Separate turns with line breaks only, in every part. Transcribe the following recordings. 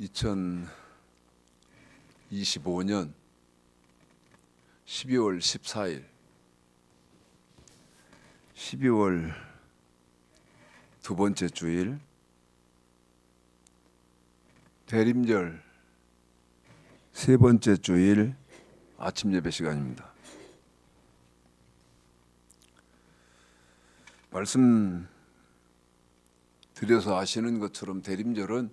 2025년 12월 14일 12월 두 번째 주일 대림절 세 번째 주일 아침 예배 시간입니다. 말씀 드려서 아시는 것처럼 대림절은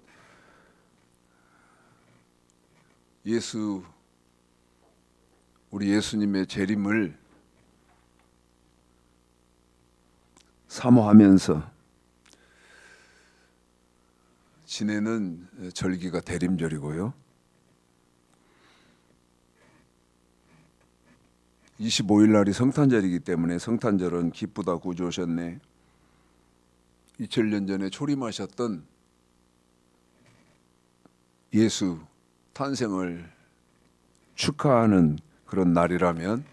우리 예수님의 재림을 사모하면서 지내는 절기가 대림절이고요. 25일 날이 성탄절이기 때문에 성탄절은 기쁘다 구주 오셨네, 2000년 전에 초림하셨던 예수 탄생을 축하하는 그런 날이라면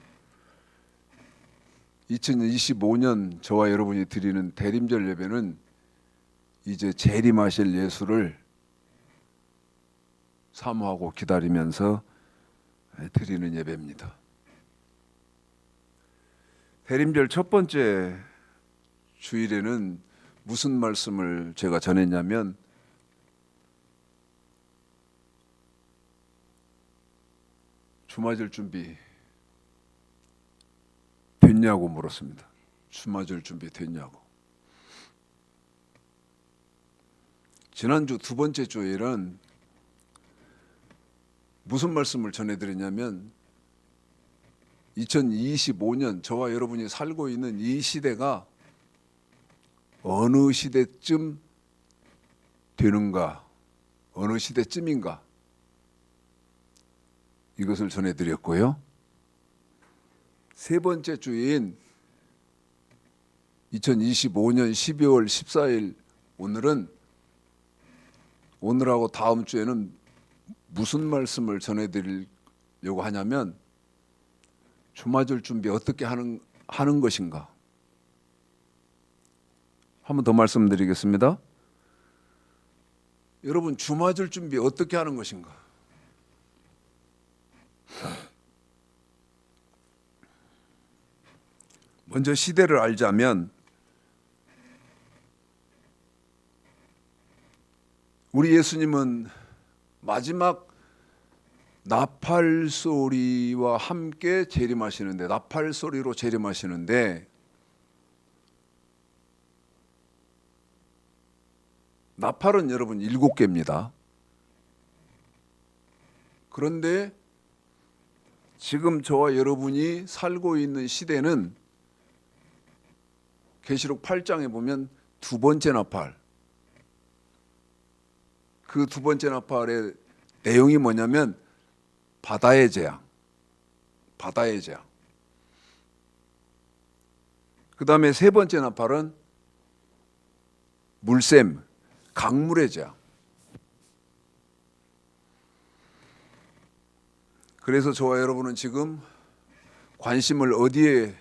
2025년 저와 여러분이 드리는 대림절 예배는 이제 재림하실 예수를 사모하고 기다리면서 드리는 예배입니다. 대림절 첫 번째 주일에는 무슨 말씀을 제가 전했냐면 주맞을 준비 됐냐고 물었습니다. 주맞을 준비 됐냐고. 지난주 두 번째 주일은 무슨 말씀을 전해드렸냐면 2025년 저와 여러분이 살고 있는 이 시대가 어느 시대쯤 되는가, 어느 시대쯤인가, 이것을 전해드렸고요. 세 번째 주인 2025년 12월 14일 오늘하고 다음 주에는 무슨 말씀을 전해드리려고 하냐면 주맞을 준비 어떻게 하는 것인가. 한 번 더 말씀드리겠습니다. 여러분, 주맞을 준비 어떻게 하는 것인가. 먼저 시대를 알자면 우리 예수님은 마지막 나팔 소리와 함께 재림하시는데, 나팔 소리로 재림하시는데, 나팔은 여러분 7개입니다. 그런데 지금 저와 여러분이 살고 있는 시대는 계시록 8장에 보면 두 번째 나팔, 그 두 번째 나팔의 내용이 뭐냐면 바다의 재앙. 그 다음에 세 번째 나팔은 물샘, 강물의 재앙. 그래서 저와 여러분은 지금 관심을 어디에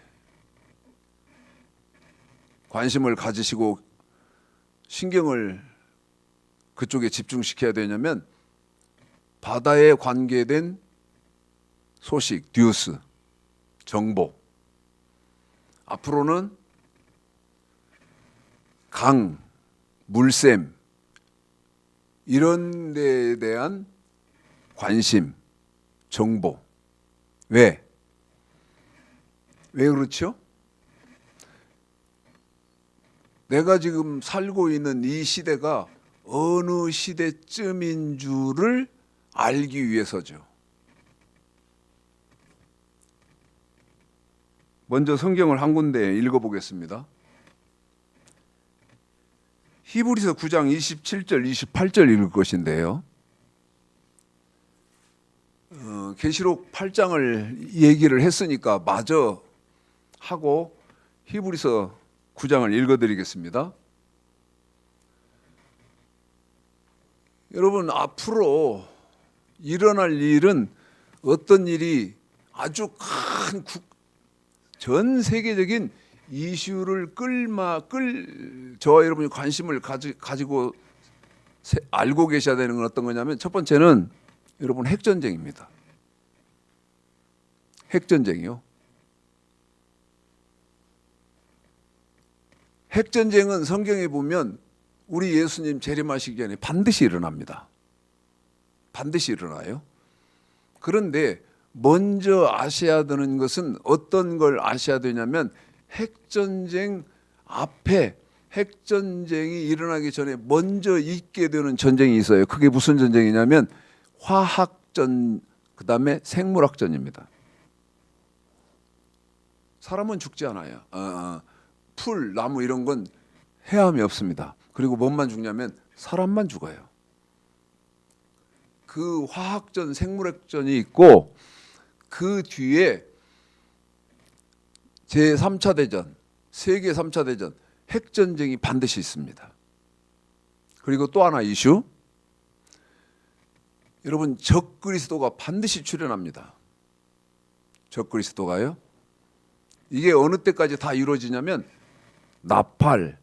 관심을 가지시고 신경을 그쪽에 집중시켜야 되냐면 바다에 관계된 소식, 뉴스, 정보. 앞으로는 강, 물샘 이런 데에 대한 관심, 정보. 왜 그렇죠? 내가 지금 살고 있는 이 시대가 어느 시대쯤인 줄을 알기 위해서죠. 먼저 성경을 한 군데 읽어보겠습니다. 히브리서 9장 27절, 28절 읽을 것인데요. 계시록 8장을 얘기를 했으니까 마저 하고 히브리서 9장을 읽어드리겠습니다. 여러분, 앞으로 일어날 일은 어떤 일이 아주 큰 전 세계적인 이슈를 저와 여러분이 관심을 가지고 알고 계셔야 되는 건 어떤 거냐면 첫 번째는 여러분 핵전쟁입니다. 핵전쟁이요. 핵전쟁은 성경에 보면 우리 예수님 재림하시기 전에 반드시 일어납니다. 반드시 일어나요. 그런데 먼저 아셔야 되는 것은 어떤 걸 아셔야 되냐면 핵전쟁 앞에 핵전쟁이 일어나기 전에 먼저 있게 되는 전쟁이 있어요. 그게 무슨 전쟁이냐면 화학전, 그 다음에 생물학전입니다. 사람은 죽지 않아요. 풀, 나무 이런 건 해함이 없습니다. 그리고 뭐만 죽냐면 사람만 죽어요. 그 화학전, 생물학전이 있고 그 뒤에 제3차 대전, 세계 3차 대전, 핵전쟁이 반드시 있습니다. 그리고 또 하나 이슈, 여러분 적그리스도가 반드시 출현합니다. 적그리스도가요. 이게 어느 때까지 다 이루어지냐면 나팔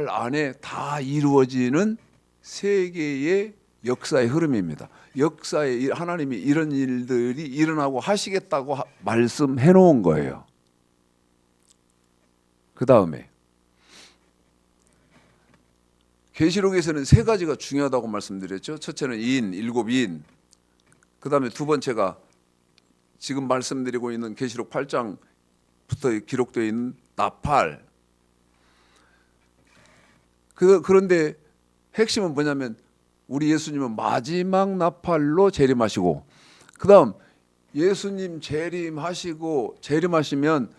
안에 다 이루어지는 세계의 역사의 흐름입니다. 역사에 하나님이 이런 일들이 일어나고 하시겠다고 말씀해 놓은 거예요. 그 다음에 계시록에서는 세 가지가 중요하다고 말씀드렸죠. 첫째는 일곱 인. 그 다음에 두 번째가 지금 말씀드리고 있는 계시록 8장부터 기록되어 있는 나팔. 그런데 핵심은 뭐냐면 우리 예수님은 마지막 나팔로 재림하시고, 그 다음 예수님 재림하시면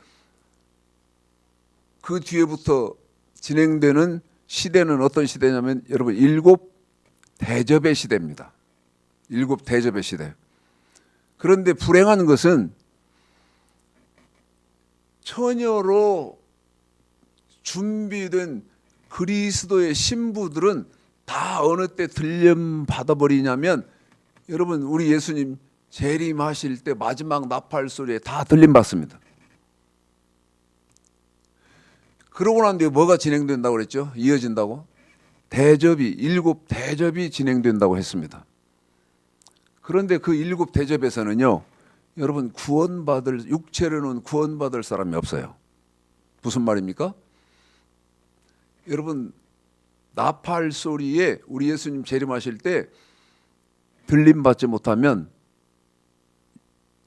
그 뒤에부터 진행되는 시대는 어떤 시대냐면 여러분 일곱 대접의 시대입니다. 일곱 대접의 시대. 그런데 불행한 것은 처녀로 준비된 그리스도의 신부들은 다 어느 때 들림 받아버리냐면 여러분 우리 예수님 재림하실 때 마지막 나팔 소리에 다 들림 받습니다. 그러고 난 뒤에 뭐가 진행된다고 그랬죠? 이어진다고? 일곱 대접이 진행된다고 했습니다. 그런데 그 일곱 대접에서는요, 여러분 육체로는 구원받을 사람이 없어요. 무슨 말입니까? 여러분 나팔 소리에 우리 예수님 재림하실 때 들림 받지 못하면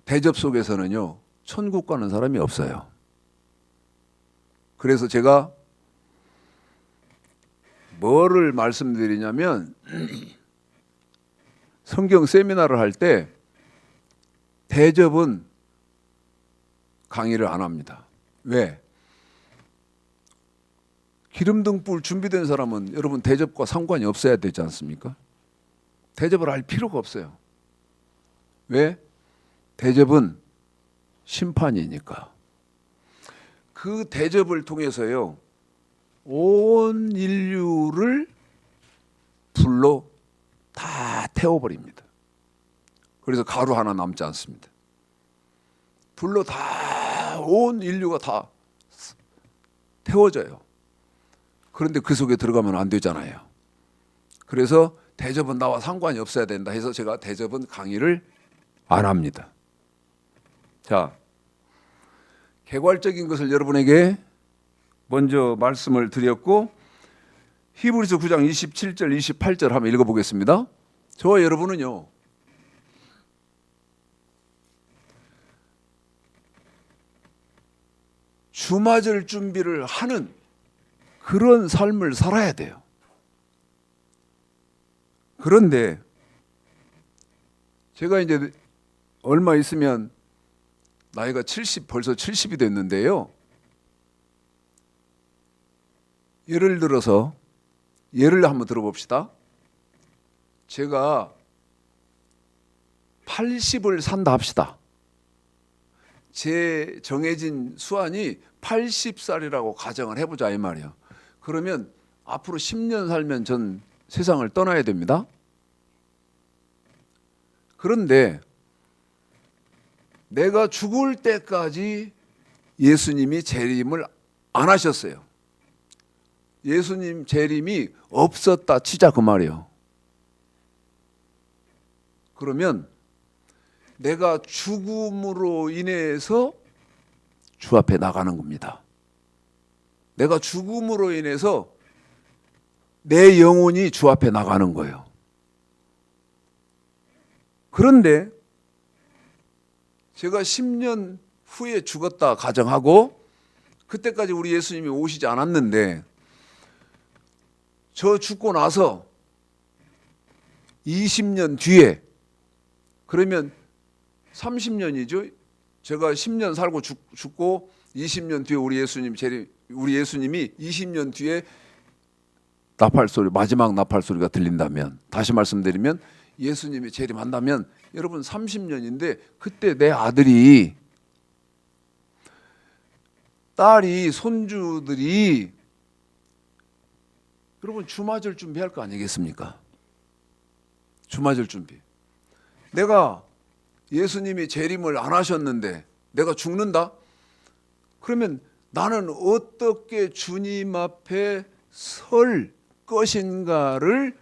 대접 속에서는요, 천국 가는 사람이 없어요. 그래서 제가 뭐를 말씀드리냐면 성경 세미나를 할 때 대접은 강의를 안 합니다. 왜? 기름등 불 준비된 사람은 여러분 대접과 상관이 없어야 되지 않습니까? 대접을 할 필요가 없어요. 왜? 대접은 심판이니까. 그 대접을 통해서요, 온 인류를 불로 다 태워버립니다. 그래서 가루 하나 남지 않습니다. 불로 다 온 인류가 다 태워져요. 그런데 그 속에 들어가면 안 되잖아요. 그래서 대접은 나와 상관이 없어야 된다 해서 제가 대접은 강의를 안 합니다. 자, 개괄적인 것을 여러분에게 먼저 말씀을 드렸고, 히브리서 9장 27절 28절 한번 읽어보겠습니다. 저와 여러분은요, 주맞을 준비를 하는 그런 삶을 살아야 돼요. 그런데 제가 이제 얼마 있으면 나이가 벌써 70이 됐는데요. 예를 한번 들어봅시다. 제가 80을 산다 합시다. 제 정해진 수완이 80살이라고 가정을 해보자 이 말이에요. 그러면 앞으로 10년 살면 전 세상을 떠나야 됩니다. 그런데 내가 죽을 때까지 예수님이 재림을 안 하셨어요. 예수님 재림이 없었다 치자 그 말이에요. 그러면 내가 죽음으로 인해서 주 앞에 나가는 겁니다. 내가 죽음으로 인해서 내 영혼이 주 앞에 나가는 거예요. 그런데 제가 10년 후에 죽었다 가정하고 그때까지 우리 예수님이 오시지 않았는데 저 죽고 나서 20년 뒤에 그러면 30년이죠. 제가 10년 살고 죽고 20년 뒤에 우리 예수님이 20년 뒤에 나팔 소리, 마지막 나팔 소리가 들린다면, 다시 말씀드리면 예수님이 재림한다면 여러분 30년인데 그때 내 아들이, 딸이, 손주들이 여러분 주 맞을 준비할 거 아니겠습니까? 주 맞을 준비. 내가 예수님이 재림을 안 하셨는데 내가 죽는다? 그러면 나는 어떻게 주님 앞에 설 것인가를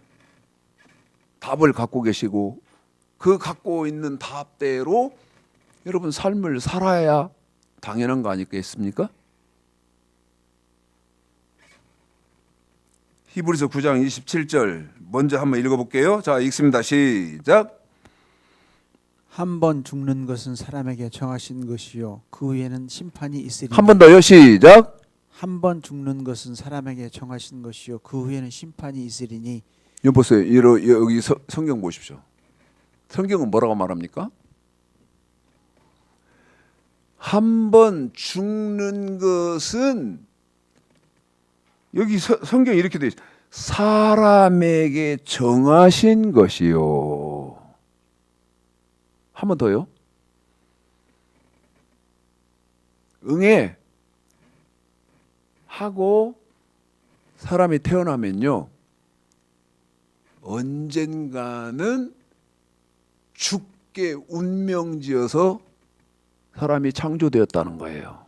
답을 갖고 계시고 그 갖고 있는 답대로 여러분 삶을 살아야 당연한 거 아니겠습니까? 히브리서 9장 27절 먼저 한번 읽어볼게요. 자, 읽습니다. 시작.
한 번 죽는 것은 사람에게 정하신 것이요 그 후에는 심판이 있으리니.
한 번 더요. 시작.
한 번 죽는 것은 사람에게 정하신 것이요 그 후에는 심판이 있으리니.
여기 보세요. 여기 성경 보십시오. 성경은 뭐라고 말합니까? 한 번 죽는 것은, 여기 성경이 이렇게 되어 있어요. 사람에게 정하신 것이요. 한 번 더요. 응애 하고 사람이 태어나면요, 언젠가는 죽게 운명지어서 사람이 창조되었다는 거예요.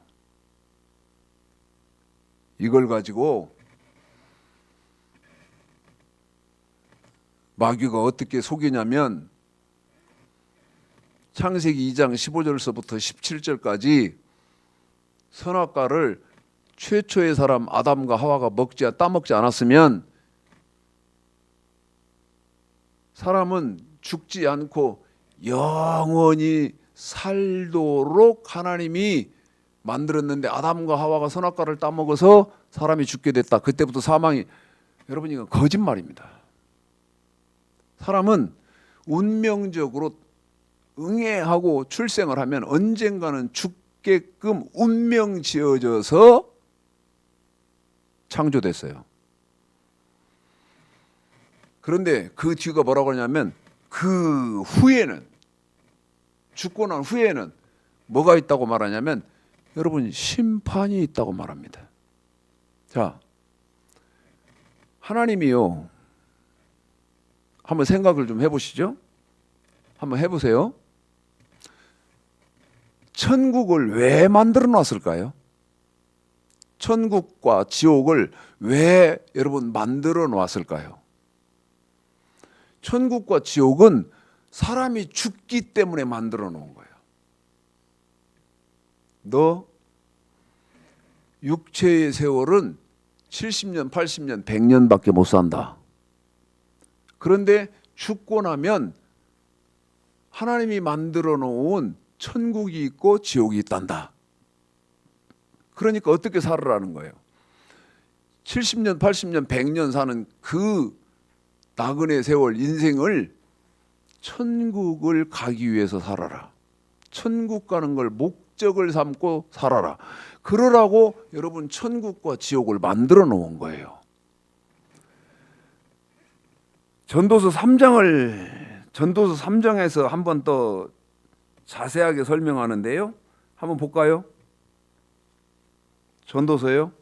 이걸 가지고 마귀가 어떻게 속이냐면 창세기 2장 15절서부터 17절까지 선악과를 최초의 사람 아담과 하와가 따먹지 않았으면 사람은 죽지 않고 영원히 살도록 하나님이 만들었는데 아담과 하와가 선악과를 따먹어서 사람이 죽게 됐다. 그때부터 사망이, 여러분 이건 거짓말입니다. 사람은 운명적으로 응애하고 출생을 하면 언젠가는 죽게끔 운명 지어져서 창조됐어요. 그런데 그 뒤가 뭐라고 하냐면 그 후에는, 죽고 난 후에는 뭐가 있다고 말하냐면 여러분 심판이 있다고 말합니다. 자, 하나님이요, 한번 생각을 좀 해보시죠. 한번 해보세요. 천국을 왜 만들어 놨을까요? 천국과 지옥을 왜 여러분 만들어 놨을까요? 천국과 지옥은 사람이 죽기 때문에 만들어 놓은 거예요. 너 육체의 세월은 70년, 80년, 100년밖에 못 산다. 그런데 죽고 나면 하나님이 만들어 놓은 천국이 있고 지옥이 있단다. 그러니까 어떻게 살으라는 거예요? 70년, 80년, 100년 사는 그 나그네 세월 인생을 천국을 가기 위해서 살아라. 천국 가는 걸 목적을 삼고 살아라. 그러라고 여러분 천국과 지옥을 만들어 놓은 거예요. 전도서 3장에서 한 번 더 자세하게 설명하는데요. 한번 볼까요? 전도서요.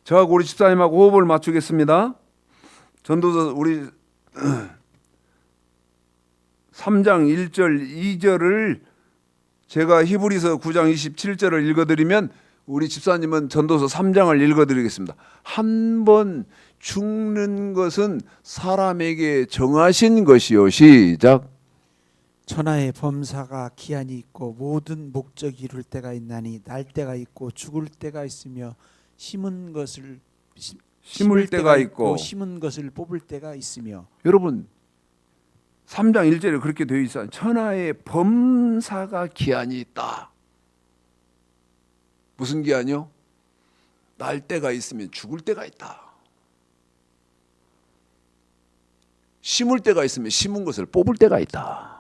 저하고 우리 집사님하고 호흡을 맞추겠습니다. 전도서 우리 3장 1절 2절을 제가 히브리서 9장 27절을 읽어드리면 우리 집사님은 전도서 3장을 읽어드리겠습니다. 한 번 죽는 것은 사람에게 정하신 것이요. 시작.
천하의 범사가 기한이 있고 모든 목적이 이룰 때가 있나니 날 때가 있고 죽을 때가 있으며 심을
때가 있고
심은 것을 뽑을 때가 있으며.
여러분 3장 1절에 그렇게 되어 있어요. 천하의 범사가 기한이 있다. 무슨 기한이요? 날 때가 있으면 죽을 때가 있다. 심을 때가 있으면 심은 것을 뽑을 때가 있다.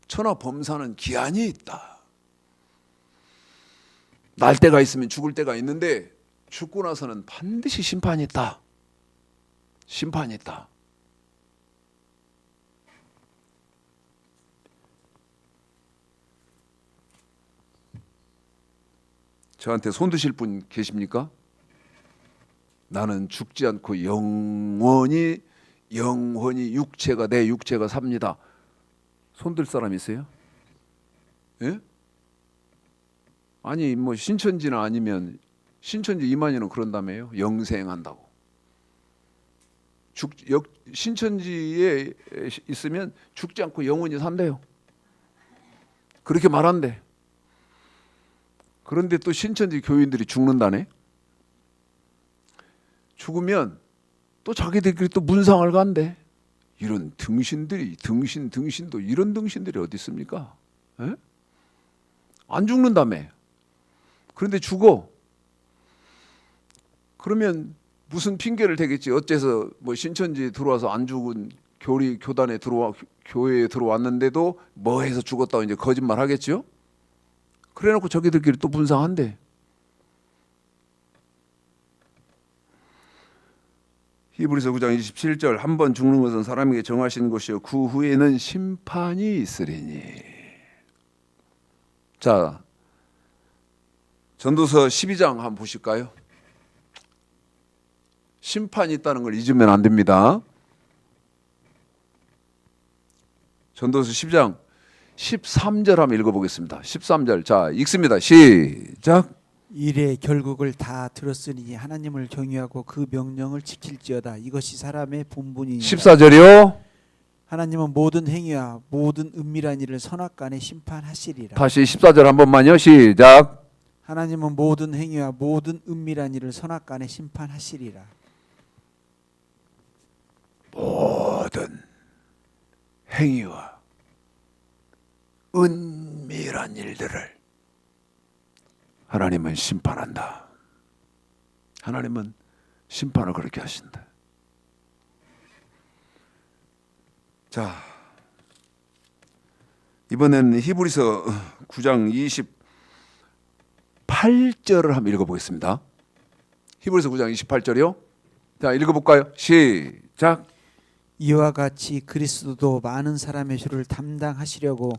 천하 범사는 기한이 있다. 날 때가 있으면 죽을 때가 있는데 죽고 나서는 반드시 심판이 있다. 심판이 있다. 저한테 손 드실 분 계십니까? 나는 죽지 않고 영원히 육체가 내 육체가 삽니다. 손들 사람 있어요? 예? 아니 뭐 신천지나 아니면 신천지 이만희는 그런다며요. 영생한다고. 신천지에 있으면 죽지 않고 영원히 산대요. 그렇게 말한대. 그런데 또 신천지 교인들이 죽는다네. 죽으면 또 자기들끼리 또 문상을 간대. 이런 등신들이 등신도 이런 등신들이 어디 있습니까? 에? 안 죽는다며. 그런데 죽어. 그러면 무슨 핑계를 대겠지. 어째서 뭐 신천지 들어와서 안 죽은 교단에 교회에 들어왔는데도 뭐 해서 죽었다고 이제 거짓말 하겠죠. 그래놓고 저기들끼리 또 분상한대. 히브리서 9장 27절 한 번 죽는 것은 사람에게 정하신 것이요 그 후에는 심판이 있으리니. 자, 전도서 12장 한번 보실까요? 심판이 있다는 걸 잊으면 안 됩니다. 전도서 12장 13절 한번 읽어보겠습니다. 13절 자 읽습니다. 시작.
일의 결국을 다 들었으니 하나님을 경외하고 그 명령을 지킬지어다. 이것이 사람의 본분이니라.
14절이요.
하나님은 모든 행위와 모든 은밀한 일을 선악간에 심판하시리라.
다시 14절 한 번만요. 시작.
하나님은 모든 행위와 모든 은밀한 일을 선악간에 심판하시리라.
모든 행위와 은밀한 일들을 하나님은 심판한다. 하나님은 심판을 그렇게 하신다. 자, 이번에는 히브리서 9장 28절을 한번 읽어보겠습니다. 히브리서 9장 28절이요. 자, 읽어볼까요? 시작.
이와 같이 그리스도도 많은 사람의 죄를 담당하시려고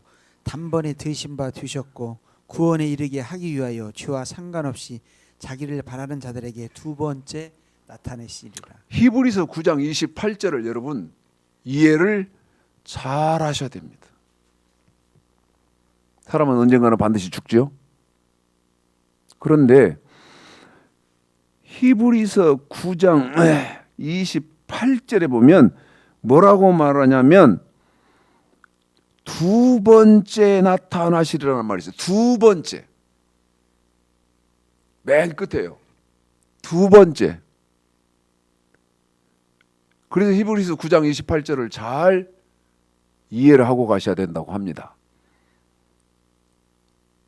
단번에 드신 바 되셨고 구원에 이르게 하기 위하여 죄와 상관없이 자기를 바라는 자들에게 두 번째 나타내시리라.
히브리서 9장 28절을 여러분 이해를 잘 하셔야 됩니다. 사람은 언젠가는 반드시 죽지요. 그런데 히브리서 9장 28절에 보면 뭐라고 말하냐면 두 번째 나타나시리라는 말이 있어요. 두 번째. 맨 끝에요. 두 번째. 그래서 히브리서 9장 28절을 잘 이해를 하고 가셔야 된다고 합니다.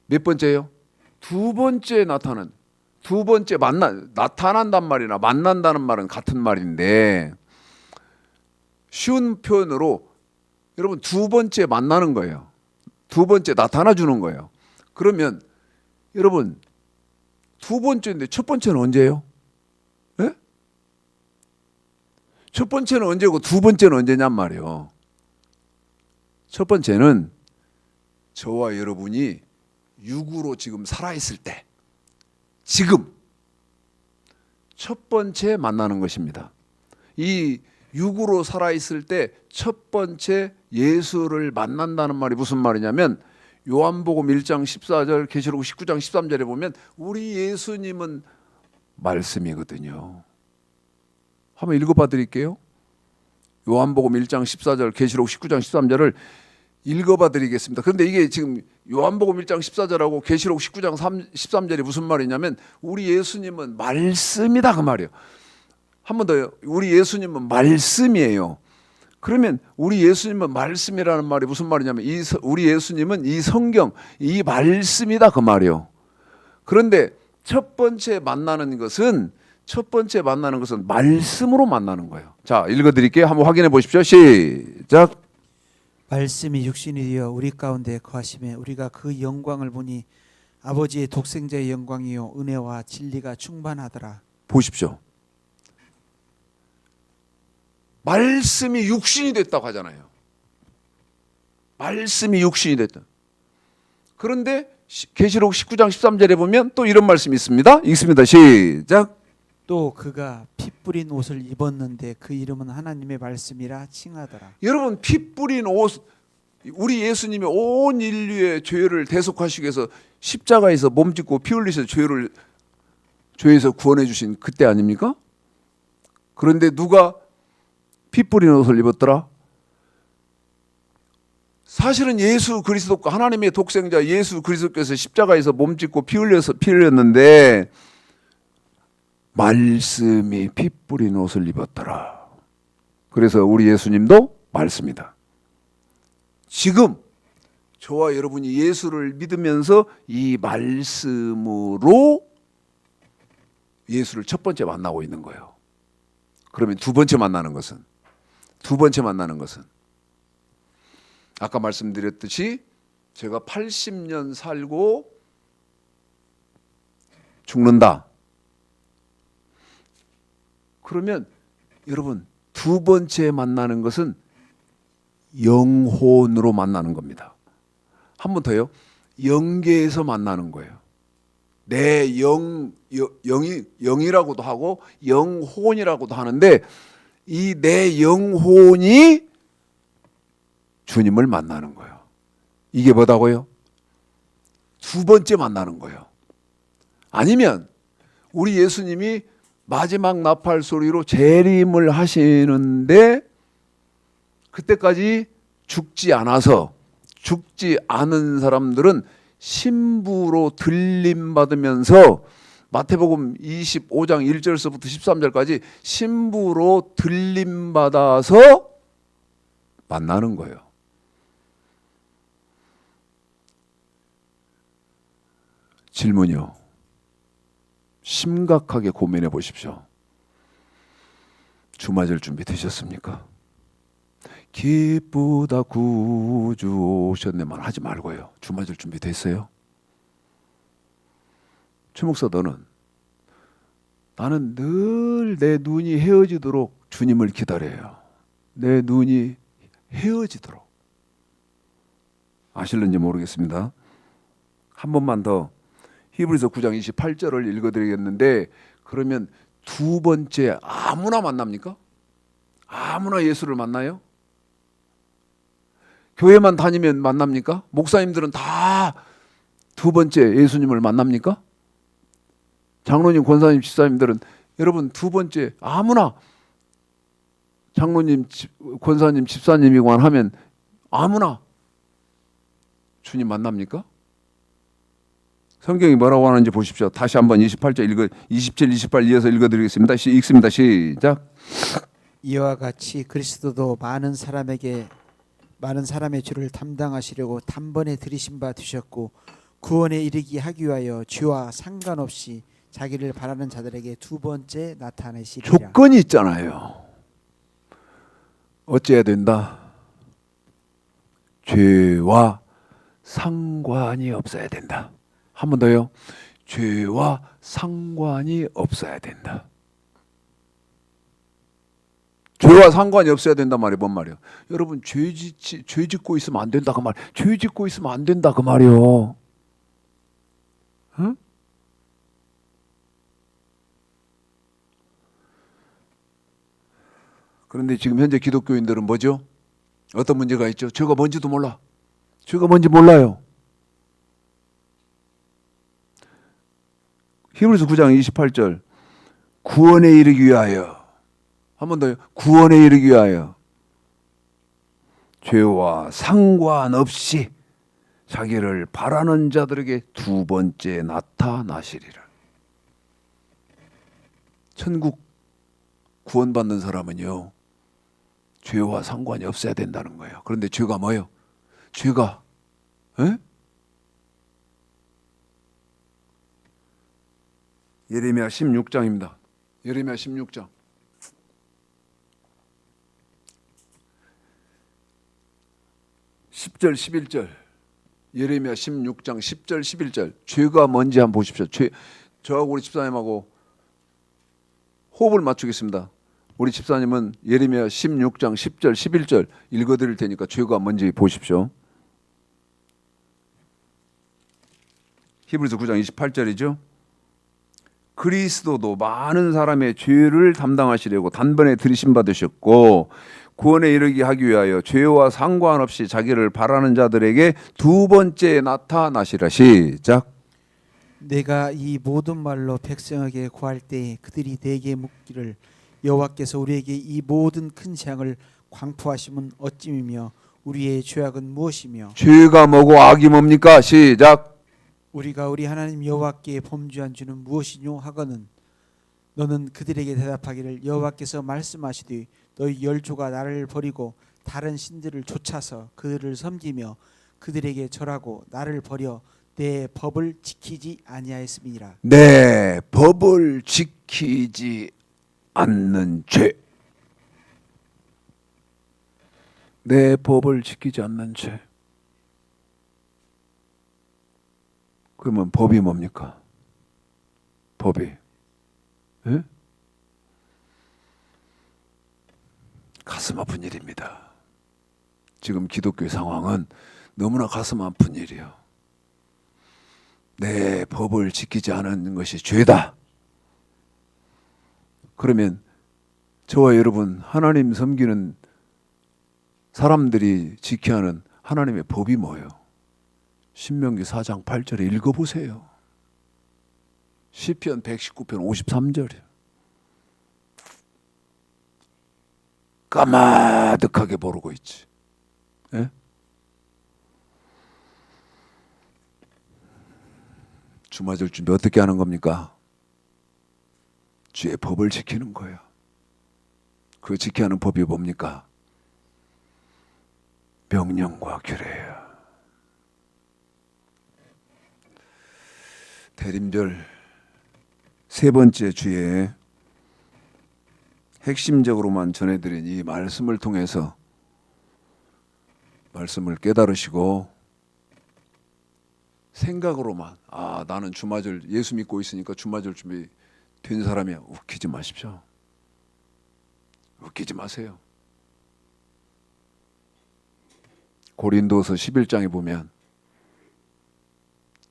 몇 번째요? 두 번째 나타난. 두 번째 나타난단 말이나 만난다는 말은 같은 말인데 쉬운 표현으로 여러분 두 번째 만나는 거예요. 두 번째 나타나 주는 거예요. 그러면 여러분 두 번째인데 첫 번째는 언제예요? 네? 첫 번째는 언제고 두 번째는 언제냔 말이에요. 첫 번째는 저와 여러분이 육으로 지금 살아있을 때 지금 첫 번째 만나는 것입니다. 이 육으로 살아있을 때 첫 번째 예수를 만난다는 말이 무슨 말이냐면 요한복음 1장 14절, 계시록 19장 13절에 보면 우리 예수님은 말씀이거든요. 한번 읽어봐 드릴게요. 요한복음 1장 14절, 계시록 19장 13절을 읽어봐 드리겠습니다. 그런데 이게 지금 요한복음 1장 14절하고 계시록 19장 13절이 무슨 말이냐면 우리 예수님은 말씀이다 그 말이에요. 한 번 더요. 우리 예수님은 말씀이에요. 그러면 우리 예수님은 말씀이라는 말이 무슨 말이냐면 우리 예수님은 이 성경, 이 말씀이다 그 말이에요. 그런데 첫 번째 만나는 것은 말씀으로 만나는 거예요. 자, 읽어드릴게요. 한번 확인해 보십시오. 시작.
말씀이 육신이 되어 우리 가운데 거하심에 우리가 그 영광을 보니 아버지의 독생자의 영광이요 은혜와 진리가 충만하더라.
보십시오. 말씀이 육신이 됐다고 하잖아요. 말씀이 육신이 됐다. 그런데 계시록 19장 13절에 보면 또 이런 말씀이 있습니다. 읽습니다. 시작.
또 그가 피 뿌린 옷을 입었는데 그 이름은 하나님의 말씀이라 칭하더라.
여러분, 피 뿌린 옷, 우리 예수님이 온 인류의 죄를 대속하시기 위해서 십자가에서 몸짓고 피 흘리셔서 죄에서 구원해 주신 그때 아닙니까? 그런데 누가 피 뿌린 옷을 입었더라? 사실은 예수 그리스도가 하나님의 독생자 예수 그리스도께서 십자가에서 몸짓고 피 흘렸는데 말씀이 피 뿌린 옷을 입었더라. 그래서 우리 예수님도 말씀이다. 지금 저와 여러분이 예수를 믿으면서 이 말씀으로 예수를 첫 번째 만나고 있는 거예요. 그러면 두 번째 만나는 것은 아까 말씀드렸듯이 제가 80년 살고 죽는다. 그러면 여러분 두 번째 만나는 것은 영혼으로 만나는 겁니다. 한 번 더요. 영계에서 만나는 거예요. 내 영이라고도 하고 영혼이라고도 하는데 이 내 영혼이 주님을 만나는 거예요. 이게 뭐다고요? 두 번째 만나는 거예요. 아니면 우리 예수님이 마지막 나팔 소리로 재림을 하시는데 그때까지 죽지 않은 사람들은 신부로 들림받으면서 마태복음 25장 1절서부터 13절까지 신부로 들림받아서 만나는 거예요. 질문이요. 심각하게 고민해 보십시오. 주맞을 준비 되셨습니까? 기쁘다 구주 오셨네만 하지 말고요. 주맞을 준비 됐어요? 최 목사 나는 늘 내 눈이 헤어지도록 주님을 기다려요. 내 눈이 헤어지도록. 아실는지 모르겠습니다. 한 번만 더 히브리서 9장 28절을 읽어드리겠는데 그러면 두 번째 아무나 만납니까? 아무나 예수를 만나요? 교회만 다니면 만납니까? 목사님들은 다 두 번째 예수님을 만납니까? 장로님, 권사님, 집사님들은 여러분 두 번째 아무나 장로님, 권사님, 집사님이만 하면 아무나 주님 만납니까? 성경이 뭐라고 하는지 보십시오. 다시 한번 27, 28 이어서 읽어드리겠습니다. 읽습니다. 시작.
이와 같이 그리스도도 많은 사람의 죄를 담당하시려고 단번에 들이신 바 되셨고 구원에 이르게 하기 위하여 죄와 상관없이 자기를 바라는 자들에게 두 번째 나타내시리라.
조건이 있잖아요. 어찌해야 된다? 죄와 상관이 없어야 된다. 한 번 더요. 죄와 상관이 없어야 된다. 죄와 상관이 없어야 된단 말이 뭔 말이에요? 여러분 죄 짓고 있으면 안 된다 그 말. 죄 짓고 있으면 안 된다 그 말이요. 응? 그런데 지금 현재 기독교인들은 뭐죠? 어떤 문제가 있죠? 죄가 뭔지도 몰라. 죄가 뭔지 몰라요. 히브리서 9장 28절 구원에 이르기 위하여, 한 번 더요. 구원에 이르기 위하여 죄와 상관없이 자기를 바라는 자들에게 두 번째 나타나시리라. 천국 구원받는 사람은요, 죄와 상관이 없어야 된다는 거예요. 그런데 죄가 뭐예요? 죄가, 에? 예레미야 16장입니다. 예레미야 16장. 10절 11절. 예레미야 16장 10절 11절. 죄가 뭔지 한번 보십시오. 저하고 우리 집사님하고 호흡을 맞추겠습니다. 우리 집사님은 예레미야 16장 10절 11절 읽어드릴 테니까 죄가 뭔지 보십시오. 히브리서 9장 28절이죠. 그리스도도 많은 사람의 죄를 담당하시려고 단번에 들이심 받으셨고 구원에 이르게 하기 위하여 죄와 상관없이 자기를 바라는 자들에게 두 번째 나타나시라. 시작.
내가 이 모든 말로 백성에게 구할 때에 그들이 내게 묻기를 여호와께서 우리에게 이 모든 큰 재앙을 광포하심은 어찌미며 우리의 죄악은 무엇이며
죄가 뭐고 악이 뭡니까? 시작.
우리가 우리 하나님 여호와께 범죄한 죄는 무엇이뇨 하거늘 너는 그들에게 대답하기를 여호와께서 말씀하시되 너희 열조가 나를 버리고 다른 신들을 쫓아서 그들을 섬기며 그들에게 절하고 나를 버려 내 법을 지키지 아니하였음이니라.
내 법을 지키지 않는 죄. 내 법을 지키지 않는 죄. 그러면 법이 뭡니까? 법이, 예? 가슴 아픈 일입니다. 지금 기독교의 상황은 너무나 가슴 아픈 일이에요. 내 법을 지키지 않은 것이 죄다. 그러면 저와 여러분 하나님 섬기는 사람들이 지켜야 하는 하나님의 법이 뭐예요? 신명기 4장 8절에 읽어보세요. 시편 119편 53절이에요. 까마득하게 모르고 있지. 예? 주맞을 준비 어떻게 하는 겁니까? 주의 법을 지키는 거예요. 그 지켜야 하는 법이 뭡니까? 명령과 규례예요. 대림절 세 번째 주에 핵심적으로만 전해드린 이 말씀을 통해서 말씀을 깨달으시고 생각으로만 나는 주맞을 예수 믿고 있으니까 주맞을 준비 된 사람이야. 웃기지 마십시오. 웃기지 마세요. 고린도서 11장에 보면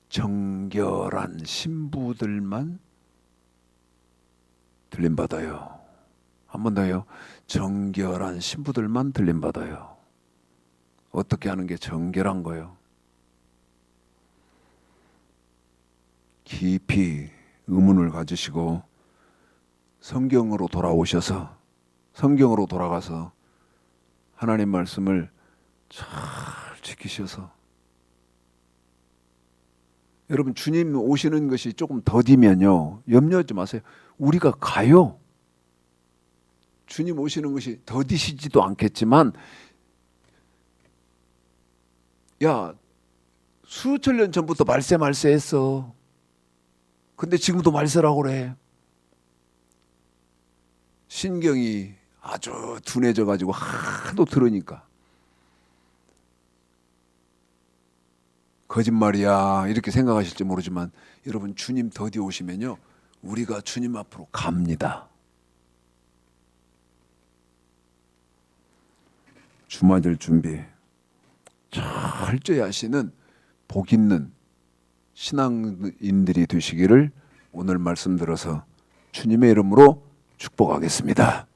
정결한 신부들만 들림받아요. 한 번 더요. 정결한 신부들만 들림받아요. 어떻게 하는 게 정결한 거예요? 깊이 의문을 가지시고 성경으로 돌아오셔서 성경으로 돌아가서 하나님 말씀을 잘 지키셔서 여러분 주님 오시는 것이 조금 더디면요 염려하지 마세요. 우리가 가요. 주님 오시는 것이 더디시지도 않겠지만 야 수천 년 전부터 말세했어. 근데 지금도 말세라고 그래. 신경이 아주 둔해져 가지고 하도 들으니까 거짓말이야 이렇게 생각하실지 모르지만 여러분 주님 더디 오시면요 우리가 주님 앞으로 갑니다. 주맞을 준비 철저히 하시는 복 있는 신앙인들이 되시기를 오늘 말씀 들어서 주님의 이름으로 축복하겠습니다.